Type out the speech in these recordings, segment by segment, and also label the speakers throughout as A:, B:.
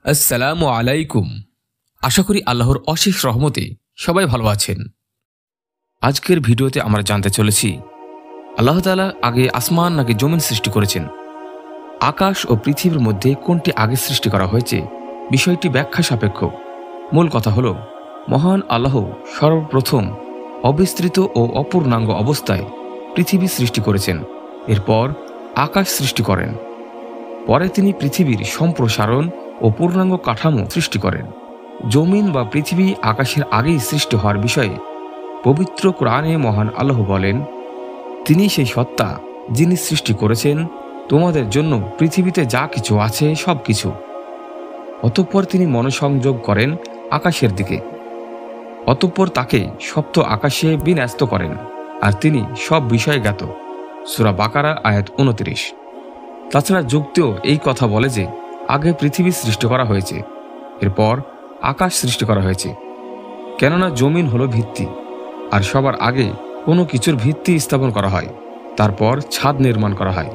A: আসসালামু আলাইকুম। আশা করি আল্লাহর অশেষ রহমতে সবাই ভালো আছেন। আজকের ভিডিওতে আমরা জানতে চলেছি আল্লাহ তাআলা আগে আসমান নাকি জমিন সৃষ্টি করেছেন, আকাশ ও পৃথিবীর মধ্যে কোনটি আগে সৃষ্টি করা হয়েছে, বিষয়টি ব্যাখ্যা সাপেক্ষ। মূল কথা হলো, মহান আল্লাহ সর্বপ্রথম অবিস্তৃত ও অপূর্ণাঙ্গ অবস্থায় পৃথিবী সৃষ্টি করেছেন, এরপর আকাশ সৃষ্টি করেন। পরে তিনি পৃথিবীর সম্প্রসারণ ও পূর্ণাঙ্গ কাঠামো সৃষ্টি করেন। জমিন বা পৃথিবী আকাশের আগেই সৃষ্টি হওয়ার বিষয়ে পবিত্র কোরআনে মহান আল্লাহ বলেন, তিনি সেই সত্তা যিনি সৃষ্টি করেছেন তোমাদের জন্য পৃথিবীতে যা কিছু আছে সব কিছু। অতঃপর তিনি মনোসংযোগ করেন আকাশের দিকে, অতঃপর তাকে সপ্ত আকাশে বিন্যস্ত করেন, আর তিনি সব বিষয়ে জ্ঞাত। সূরা বাকারা আয়াত 29। তাছাড়া যুক্তিও এই কথা বলে যে আগে পৃথিবী সৃষ্টি করা হয়েছে, এরপর আকাশ সৃষ্টি করা হয়েছে। কেননা জমিন হলো ভিত্তি, আর সবার আগে কোনো কিছুর ভিত্তি স্থাপন করা হয়, তারপর ছাদ নির্মাণ করা হয়,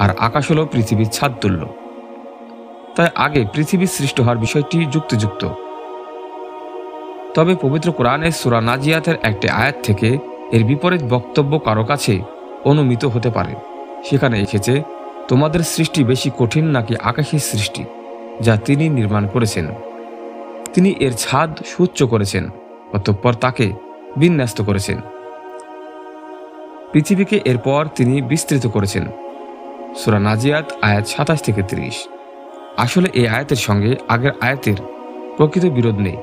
A: আর আকাশ হলো পৃথিবীর ছাদ তুল্য। তাই আগে পৃথিবীর সৃষ্টি হওয়ার বিষয়টি যুক্তিযুক্ত। তবে পবিত্র কোরআনের সূরা নাজিয়াতের একটি আয়াত থেকে এর বিপরীত বক্তব্য কারো কাছে অনুমিত হতে পারে। সেখানে এসেছে, তোমাদের সৃষ্টি বেশি কঠিন নাকি আকাশের সৃষ্টি, যা তিনি নির্মাণ করেছেন। তিনি এর ছাদ সুউচ্চ করেছেন, অতঃপর তাকে বিন্যস্ত করেছেন। পৃথিবীকে এরপর তিনি বিস্তৃত করেছেন। সূরা নাজিয়াত আয়াত 27 থেকে 30। আসলে এই আয়াতের সঙ্গে আগের আয়াতের প্রকৃত বিরোধ নেই,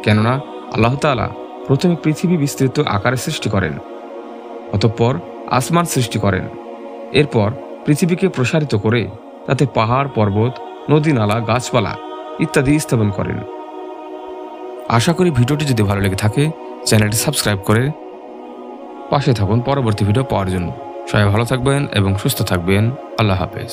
A: কেননা আল্লাহ তাআলা প্রথমে পৃথিবী বিস্তৃত আকারে সৃষ্টি করেন, অতঃপর আসমান সৃষ্টি করেন, এরপর পৃথিবীকে প্রসারিত করে তাতে পাহাড় পর্বত, নদী নালা, গাছপালা ইত্যাদি স্থাপন করেন। আশা করি ভিডিওটি যদি ভালো লেগে থাকে চ্যানেলটি সাবস্ক্রাইব করে পাশে থাকুন পরবর্তী ভিডিও পাওয়ার জন্য। সবাই ভালো থাকবেন এবং সুস্থ থাকবেন। আল্লাহ হাফেজ।